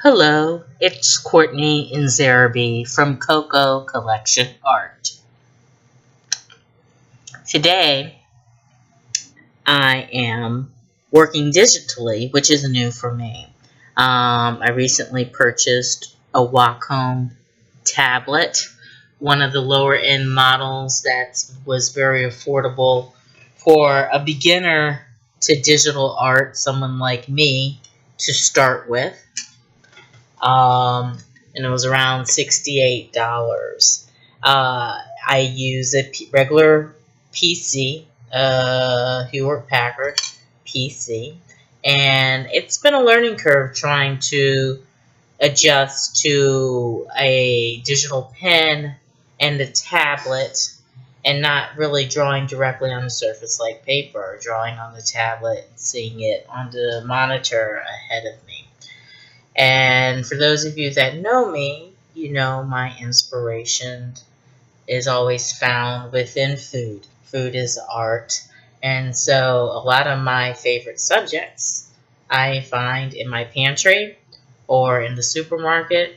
Hello, it's Courtney and Zaraby from Coco Collection Art. Today, I am working digitally, which is new for me. I recently purchased a Wacom tablet, one of the lower end models that was very affordable for a beginner to digital art, someone like me, to start with. And it was around $68. I use a regular PC, Hewlett Packard PC, and it's been a learning curve trying to adjust to a digital pen and a tablet and not really drawing directly on the surface like paper, drawing on the tablet and seeing it on the monitor ahead of me. And for those of you that know me, you know my inspiration is always found within food. Food is art. And so a lot of my favorite subjects I find in my pantry or in the supermarket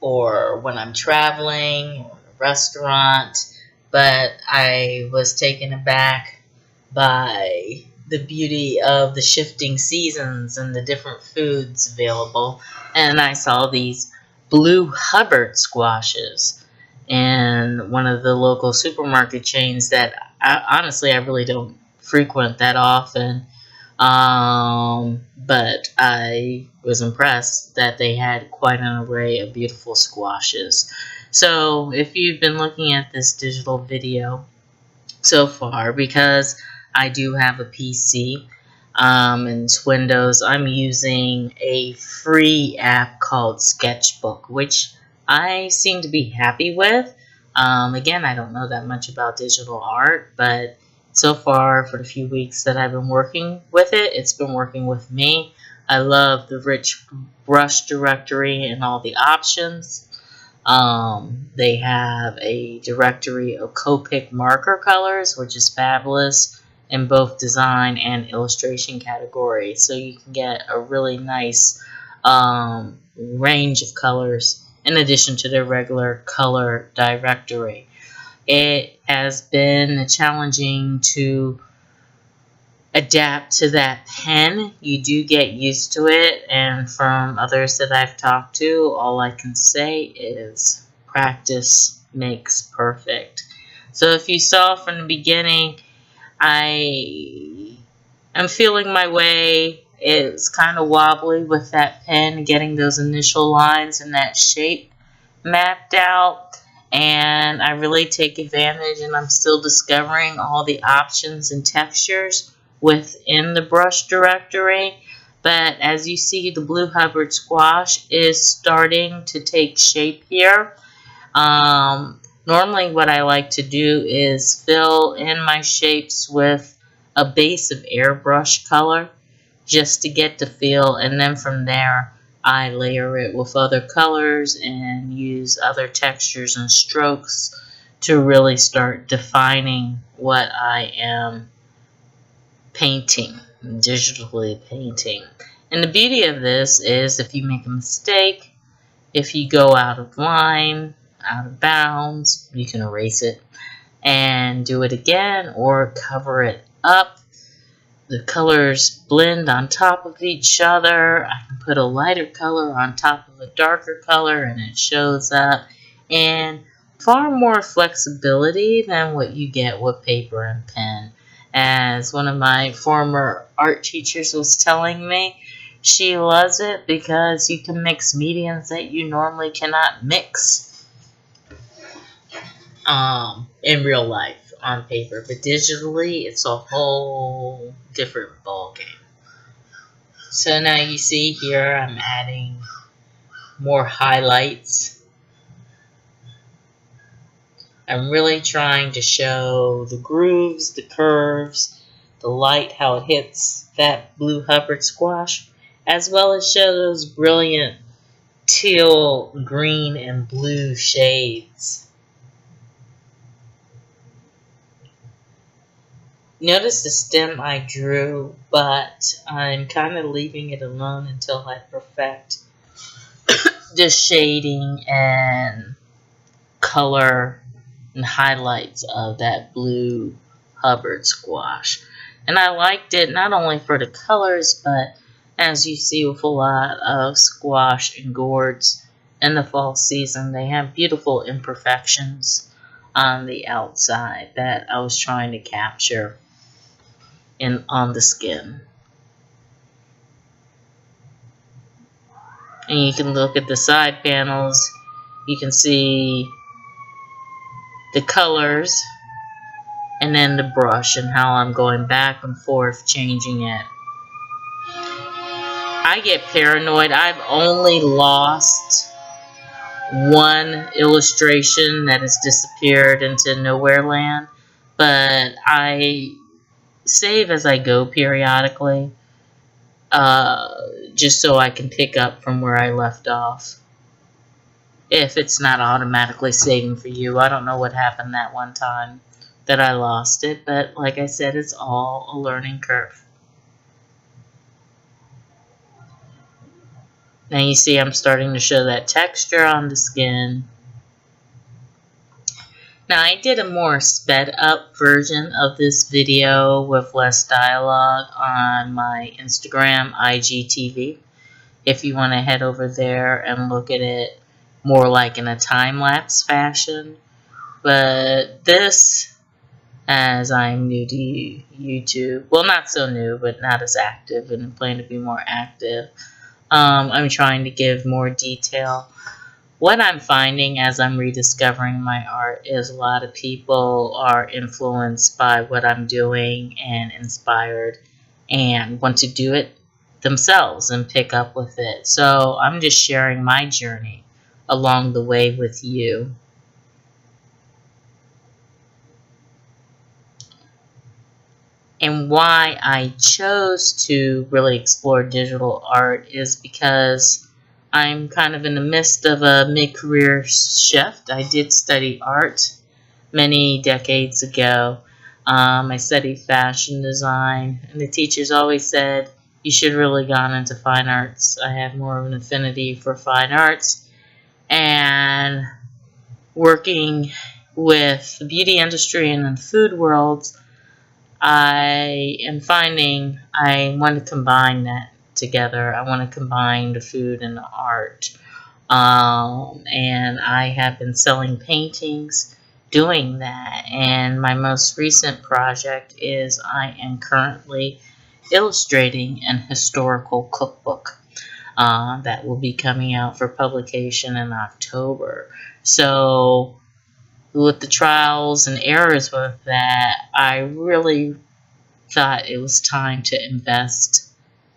or when I'm traveling or a restaurant. But I was taken aback by the beauty of the shifting seasons and the different foods available. And I saw these Blue Hubbard squashes in one of the local supermarket chains that honestly I really don't frequent that often. But I was impressed that they had quite an array of beautiful squashes. So if you've been looking at this digital video so far, because I do have a PC and it's Windows, I'm using a free app called Sketchbook, which I seem to be happy with. Again, I don't know that much about digital art, but so far for the few weeks that I've been working with it, it's been working with me. I love the rich brush directory and all the options. They have a directory of Copic marker colors, which is fabulous in both design and illustration categories. So you can get a really nice range of colors in addition to their regular color directory. It has been challenging to adapt to that pen. You do get used to it, and from others that I've talked to, all I can say is practice makes perfect. So if you saw from the beginning, I am feeling my way. It's kind of wobbly with that pen, getting those initial lines and that shape mapped out, and I really take advantage, and I'm still discovering all the options and textures within the brush directory. But as you see, the Blue Hubbard Squash is starting to take shape here. Normally what I like to do is fill in my shapes with a base of airbrush color just to get the feel, and then from there I layer it with other colors and use other textures and strokes to really start defining what I am painting, digitally painting. And the beauty of this is if you make a mistake, if you go out of line, out of bounds, you can erase it and do it again or cover it up. The colors blend on top of each other. I can put a lighter color on top of a darker color and it shows up. And far more flexibility than what you get with paper and pen. As one of my former art teachers was telling me, she loves it because you can mix mediums that you normally cannot mix in real life on paper, but digitally it's a whole different ballgame. So now you see here I'm adding more highlights. I'm really trying to show the grooves, the curves, the light, how it hits that Blue Hubbard squash, as well as show those brilliant teal, green, and blue shades. Notice the stem I drew, but I'm kind of leaving it alone until I perfect the shading and color and highlights of that Blue Hubbard Squash. And I liked it not only for the colors, but as you see with a lot of squash and gourds in the fall season, they have beautiful imperfections on the outside that I was trying to capture on the skin. And you can look at the side panels, you can see the colors, and then the brush and how I'm going back and forth changing it. I get paranoid. I've only lost one illustration that has disappeared into nowhere land, but I save as I go periodically, just so I can pick up from where I left off. If it's not automatically saving for you, I don't know what happened that one time that I lost it, but like I said, it's all a learning curve. Now you see I'm starting to show that texture on the skin. Now I did a more sped up version of this video with less dialogue on my Instagram IGTV. If you want to head over there and look at it more like in a time-lapse fashion. But this, as I'm new to YouTube, well, not so new, but not as active, and plan to be more active, I'm trying to give more detail. What I'm finding as I'm rediscovering my art is a lot of people are influenced by what I'm doing and inspired and want to do it themselves and pick up with it. So I'm just sharing my journey along the way with you. And why I chose to really explore digital art is because I'm kind of in the midst of a mid-career shift. I did study art many decades ago. I studied fashion design, and the teachers always said, you should really gone into fine arts. I have more of an affinity for fine arts. And working with the beauty industry and the food world, I am finding I want to combine that together. I want to combine the food and the art. And I have been selling paintings doing that. And my most recent project is I am currently illustrating an historical cookbook that will be coming out for publication in October. So with the trials and errors with that, I really thought it was time to invest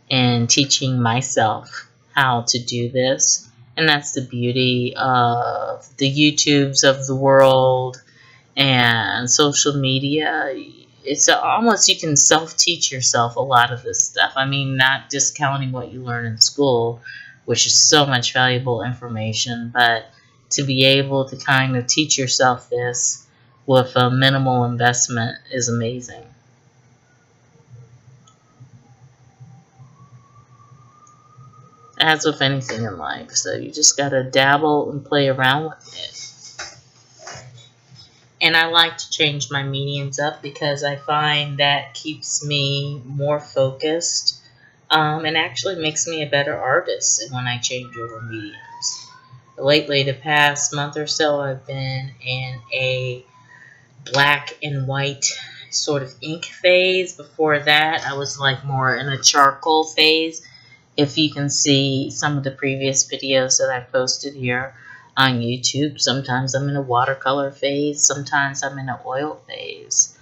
in teaching myself how to do this. And that's the beauty of the YouTubes of the world and social media. It's almost, you can self-teach yourself a lot of this stuff. I mean, not discounting what you learn in school, which is so much valuable information, but to be able to kind of teach yourself this with a minimal investment is amazing. As with anything in life, so you just gotta dabble and play around with it. And I like to change my mediums up because I find that keeps me more focused, and actually makes me a better artist when I change over mediums. Lately, the past month or so, I've been in a black and white sort of ink phase. Before that, I was like more in a charcoal phase. If you can see some of the previous videos that I posted here on YouTube, sometimes I'm in a watercolor phase, sometimes I'm in an oil phase.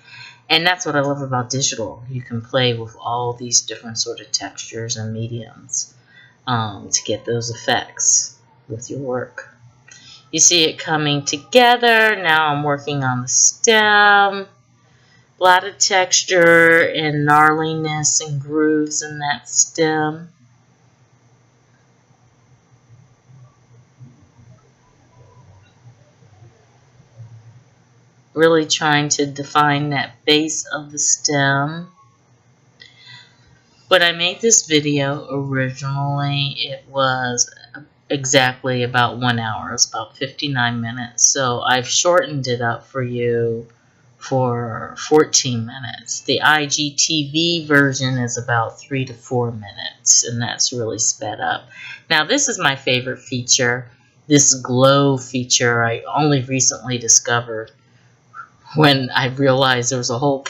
And that's what I love about digital. You can play with all these different sort of textures and mediums to get those effects with your work. You see it coming together. Now I'm working on the stem. A lot of texture and gnarliness and grooves in that stem. really trying to define that base of the stem. When I made this video originally, it was exactly about 1 hour. It's about 59 minutes. So I've shortened it up for you for 14 minutes. The IGTV version is about 3 to 4 minutes, and that's really sped up. Now this is my favorite feature, this glow feature I only recently discovered when I realized there was a whole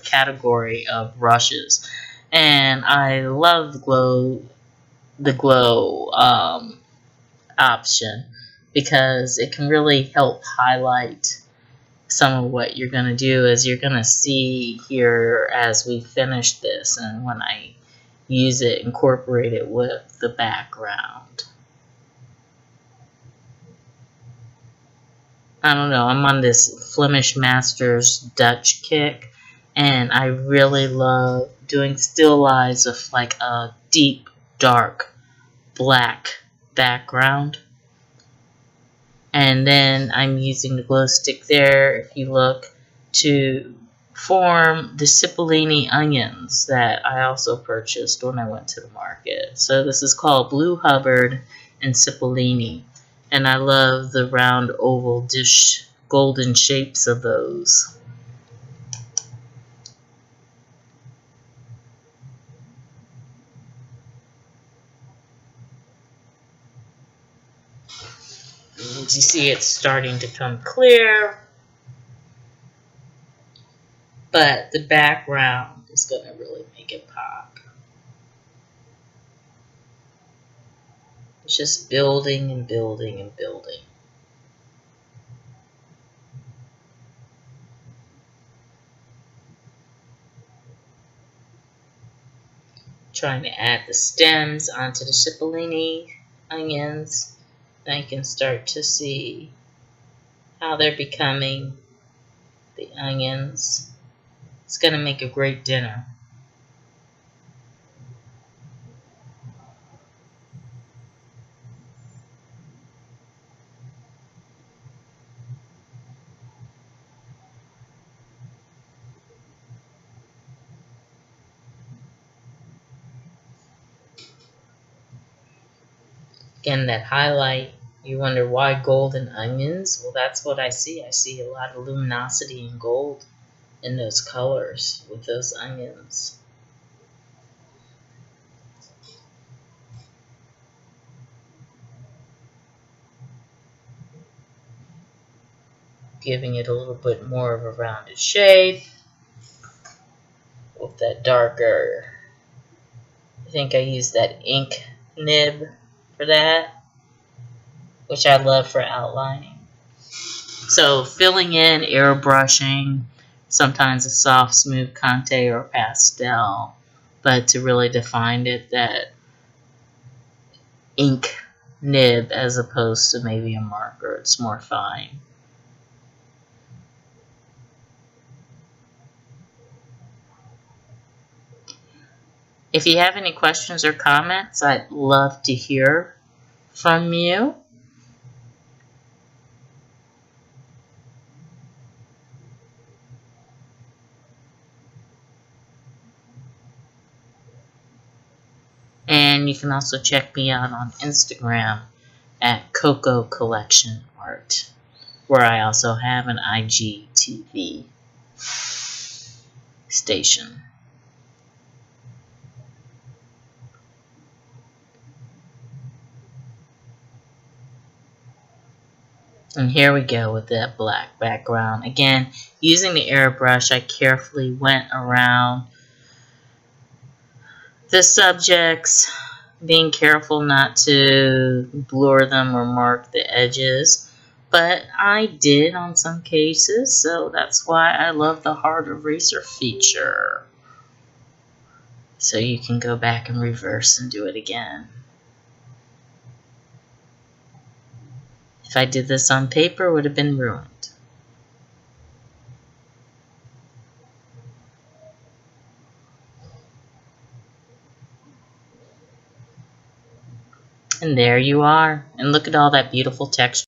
category of brushes. And I love the glow option because it can really help highlight some of what you're going to do, as you're going to see here as we finish this and when I use it, incorporate it with the background. I don't know, I'm on this Flemish Masters Dutch kick, and I really love doing still lives of like a deep, dark, black background. And then I'm using the glow stick there, if you look, to form the Cippolini Onions that I also purchased when I went to the market. So this is called Blue Hubbard and Cippolini. And I love the round oval dish golden shapes of those. And you see it's starting to come clear, but the background is going to really make it pop. It's just building and building and building. Trying to add the stems onto the Cippolini onions. Now you can start to see how they're becoming the onions. It's going to make a great dinner. Again, that highlight, you wonder why golden onions? Well, that's what I see. I see a lot of luminosity and gold in those colors with those onions. Giving it a little bit more of a rounded shape with that darker, I think I used that ink nib for that, which I love for outlining. So filling in, airbrushing, sometimes a soft, smooth Conte or pastel, but to really define it, that ink nib as opposed to maybe a marker, it's more fine. If you have any questions or comments, I'd love to hear from you. And you can also check me out on Instagram at Coco Collection Art, where I also have an IGTV station. And here we go with that black background. Again, using the airbrush, I carefully went around the subjects, being careful not to blur them or mark the edges. But I did on some cases, so that's why I love the hard eraser feature. So you can go back and reverse and do it again. If I did this on paper, it would have been ruined. And there you are. And look at all that beautiful texture.